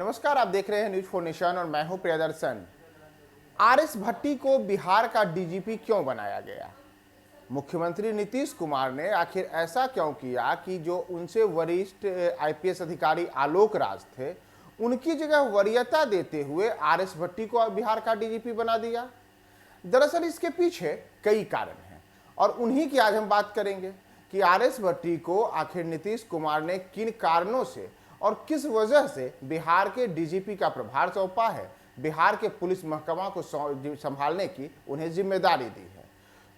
नमस्कार, आप देख रहे हैं न्यूज फॉर नेशन और मैं हूं प्रियदर्शन। आरएस भट्टी को बिहार का डीजीपी क्यों बनाया गया? मुख्यमंत्री नीतीश कुमार ने आखिर ऐसा क्यों किया कि जो उनसे वरिष्ठ आईपीएस अधिकारी आलोक राज थे, उनकी जगह वरीयता देते हुए आरएस भट्टी को बिहार का डीजीपी बना दिया? दरअसल इसके पीछे कई कारण हैं और उन्हीं की आज हम बात करेंगे कि आरएस भट्टी को आखिर नीतीश कुमार ने किन कारणों से और किस वजह से बिहार के डीजीपी का प्रभार सौंपा है, बिहार के पुलिस महकमा को संभालने की उन्हें जिम्मेदारी दी है।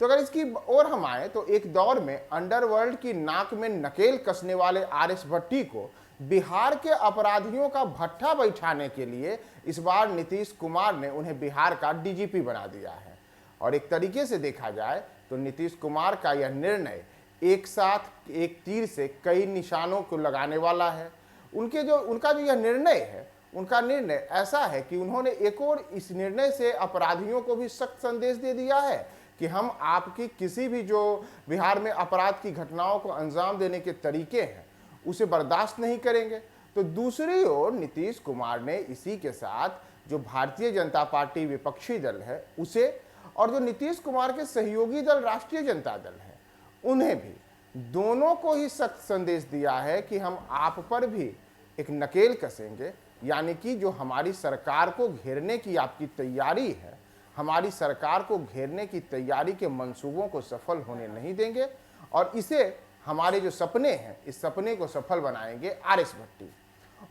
तो अगर इसकी ओर हम आए तो एक दौर में अंडरवर्ल्ड की नाक में नकेल कसने वाले आरएस भट्टी को बिहार के अपराधियों का भट्ठा बैठाने के लिए इस बार नीतीश कुमार ने उन्हें बिहार का डीजीपी बना दिया है। और एक तरीके से देखा जाए तो नीतीश कुमार का यह निर्णय एक साथ एक तीर से कई निशानों को लगाने वाला है। उनका जो यह निर्णय है, उनका निर्णय ऐसा है कि उन्होंने एक और इस निर्णय से अपराधियों को भी सख्त संदेश दे दिया है कि हम आपकी किसी भी जो बिहार में अपराध की घटनाओं को अंजाम देने के तरीके हैं उसे बर्दाश्त नहीं करेंगे। तो दूसरी ओर नीतीश कुमार ने इसी के साथ जो भारतीय जनता पार्टी विपक्षी दल है उसे, और जो नीतीश कुमार के सहयोगी दल राष्ट्रीय जनता दल है, उन्हें भी, दोनों को ही सख्त संदेश दिया है कि हम आप पर भी एक नकेल कसेंगे, यानी कि जो हमारी सरकार को घेरने की आपकी तैयारी है, हमारी सरकार को घेरने की तैयारी के मंसूबों को सफल होने नहीं देंगे और इसे हमारे जो सपने हैं, इस सपने को सफल बनाएंगे आरएस भट्टी।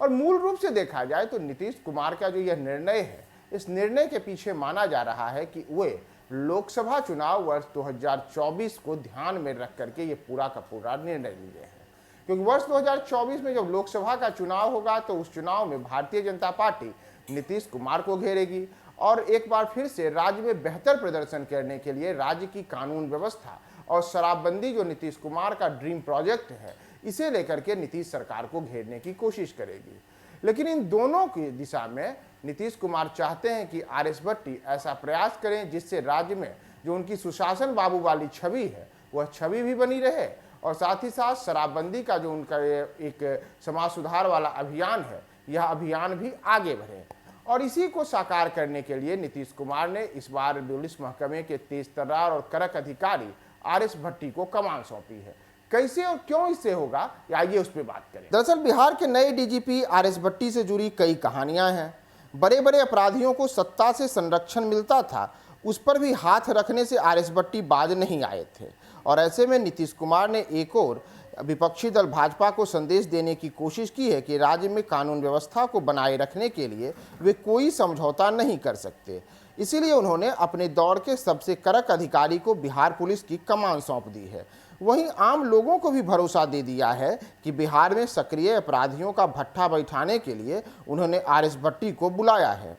और मूल रूप से देखा जाए तो नीतीश कुमार का जो यह निर्णय है, इस निर्णय के पीछे माना जा रहा है कि वे लोकसभा चुनाव वर्ष 2024 को ध्यान में रख करके ये पूरा का पूरा निर्णय लिए हैं, क्योंकि वर्ष 2024 में जब लोकसभा का चुनाव होगा तो उस चुनाव में भारतीय जनता पार्टी नीतीश कुमार को घेरेगी और एक बार फिर से राज्य में बेहतर प्रदर्शन करने के लिए राज्य की कानून व्यवस्था और शराबबंदी जो नीतीश कुमार का ड्रीम प्रोजेक्ट है, इसे लेकर के नीतीश सरकार को घेरने की कोशिश करेगी। लेकिन इन दोनों की दिशा में नीतीश कुमार चाहते हैं कि आरएस भट्टी ऐसा प्रयास करें जिससे राज्य में जो उनकी सुशासन बाबू वाली छवि है वह छवि भी बनी रहे और साथ ही साथ शराबबंदी का जो उनका एक समाज सुधार वाला अभियान है, यह अभियान भी आगे बढ़े। और इसी को साकार करने के लिए नीतीश कुमार ने इस बार पुलिस महकमे के तेज तर्रार और कड़क अधिकारी आरएस भट्टी को कमान सौंपी है। कैसे और क्यों इससे होगा, आइए उस पर बात करें। दरअसल बिहार के नए डीजीपी आरएस भट्टी से जुड़ी कई कहानियां हैं। बड़े बड़े अपराधियों को सत्ता से संरक्षण मिलता था, उस पर भी हाथ रखने से आरएस भट्टी बाज नहीं आए थे। और ऐसे में नीतीश कुमार ने एक और विपक्षी दल भाजपा को संदेश देने की कोशिश की है कि राज्य में कानून व्यवस्था को बनाए रखने के लिए वे कोई समझौता नहीं कर सकते। इसीलिए उन्होंने अपने दौर के सबसे कड़क अधिकारी को बिहार पुलिस की कमान सौंप दी है। वहीं आम लोगों को भी भरोसा दे दिया है कि बिहार में सक्रिय अपराधियों का भट्ठा बैठाने के लिए उन्होंने आरएस भट्टी को बुलाया है।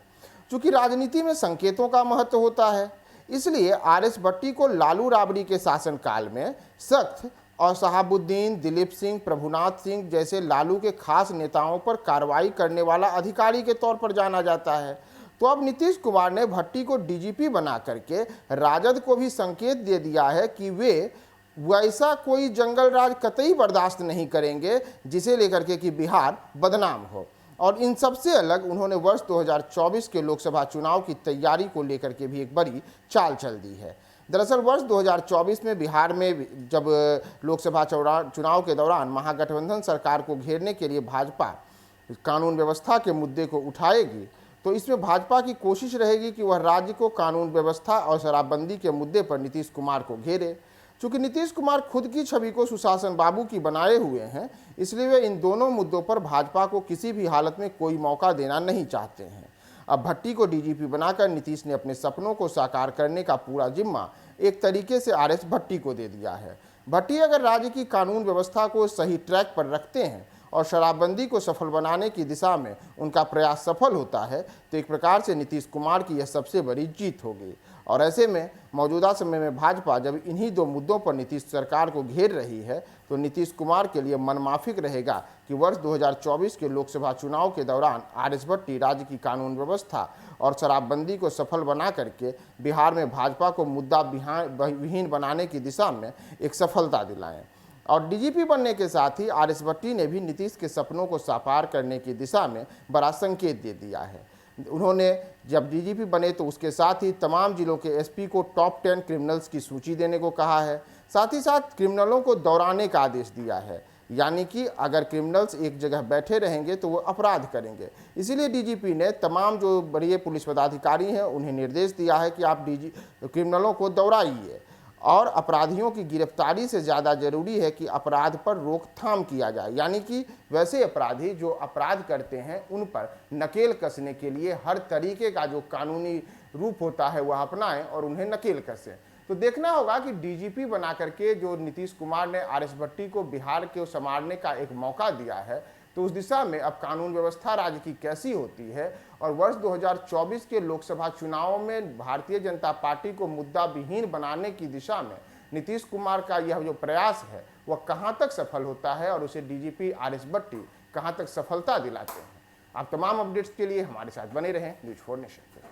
चूंकि राजनीति में संकेतों का महत्व होता है, इसलिए आरएस भट्टी को लालू राबड़ी के शासनकाल में सख्त और शहाबुद्दीन, दिलीप सिंह, प्रभुनाथ सिंह जैसे लालू के खास नेताओं पर कार्रवाई करने वाला अधिकारी के तौर पर जाना जाता है। तो अब नीतीश कुमार ने भट्टी को डीजीपी बना करके राजद को भी संकेत दे दिया है कि वे वैसा कोई जंगल राज कतई बर्दाश्त नहीं करेंगे जिसे लेकर के कि बिहार बदनाम हो। और इन सबसे अलग उन्होंने वर्ष 2024 के लोकसभा चुनाव की तैयारी को लेकर के भी एक बड़ी चाल चल दी है। दरअसल वर्ष 2024 में बिहार में जब लोकसभा चुनाव के दौरान महागठबंधन सरकार को घेरने के लिए भाजपा कानून व्यवस्था के मुद्दे को उठाएगी, तो इसमें भाजपा की कोशिश रहेगी कि वह राज्य को कानून व्यवस्था और शराबबंदी के मुद्दे पर नीतीश कुमार को घेरे। चूंकि नीतीश कुमार खुद की छवि को सुशासन बाबू की बनाए हुए हैं, इसलिए वे इन दोनों मुद्दों पर भाजपा को किसी भी हालत में कोई मौका देना नहीं चाहते हैं। अब भट्टी को डीजीपी बनाकर नीतीश ने अपने सपनों को साकार करने का पूरा जिम्मा एक तरीके से आरएस भट्टी को दे दिया है। भट्टी अगर राज्य की कानून व्यवस्था को सही ट्रैक पर रखते हैं और शराबबंदी को सफल बनाने की दिशा में उनका प्रयास सफल होता है, तो एक प्रकार से नीतीश कुमार की यह सबसे बड़ी जीत होगी। और ऐसे में मौजूदा समय में भाजपा जब इन्हीं दो मुद्दों पर नीतीश सरकार को घेर रही है, तो नीतीश कुमार के लिए मनमाफिक रहेगा कि वर्ष 2024 के लोकसभा चुनाव के दौरान आरएस भट्टी राज्य की कानून व्यवस्था और शराबबंदी को सफल बना करके बिहार में भाजपा को मुद्दा विहीन बनाने की दिशा में एक सफलता दिलाएं। और डीजीपी बनने के साथ ही आर.एस. भट्टी ने भी नीतीश के सपनों को साकार करने की दिशा में बड़ा संकेत दे दिया है। उन्होंने जब डीजीपी बने तो उसके साथ ही तमाम जिलों के एसपी को टॉप 10 क्रिमिनल्स की सूची देने को कहा है। साथ ही साथ क्रिमिनलों को दौड़ाने का आदेश दिया है, यानी कि अगर क्रिमिनल्स एक जगह बैठे रहेंगे तो वो अपराध करेंगे। इसीलिए डीजीपी ने तमाम जो बड़े पुलिस पदाधिकारी हैं उन्हें निर्देश दिया है कि आप क्रिमिनलों को दौड़ाइए, और अपराधियों की गिरफ्तारी से ज़्यादा जरूरी है कि अपराध पर रोकथाम किया जाए, यानी कि वैसे अपराधी जो अपराध करते हैं उन पर नकेल कसने के लिए हर तरीके का जो कानूनी रूप होता है वह अपनाएं और उन्हें नकेल कसें। तो देखना होगा कि डीजीपी बना करके जो नीतीश कुमार ने आर.एस. भट्टी को बिहार को संभालने का एक मौका दिया है, तो उस दिशा में अब कानून व्यवस्था राज्य की कैसी होती है, और वर्ष 2024 के लोकसभा चुनाव में भारतीय जनता पार्टी को मुद्दा विहीन बनाने की दिशा में नीतीश कुमार का यह जो प्रयास है वह कहां तक सफल होता है और उसे डीजीपी आर.एस. भट्टी कहां तक सफलता दिलाते हैं। आप तमाम अपडेट्स के लिए हमारे साथ बने रहें न्यूज़ 4 नेशन पर।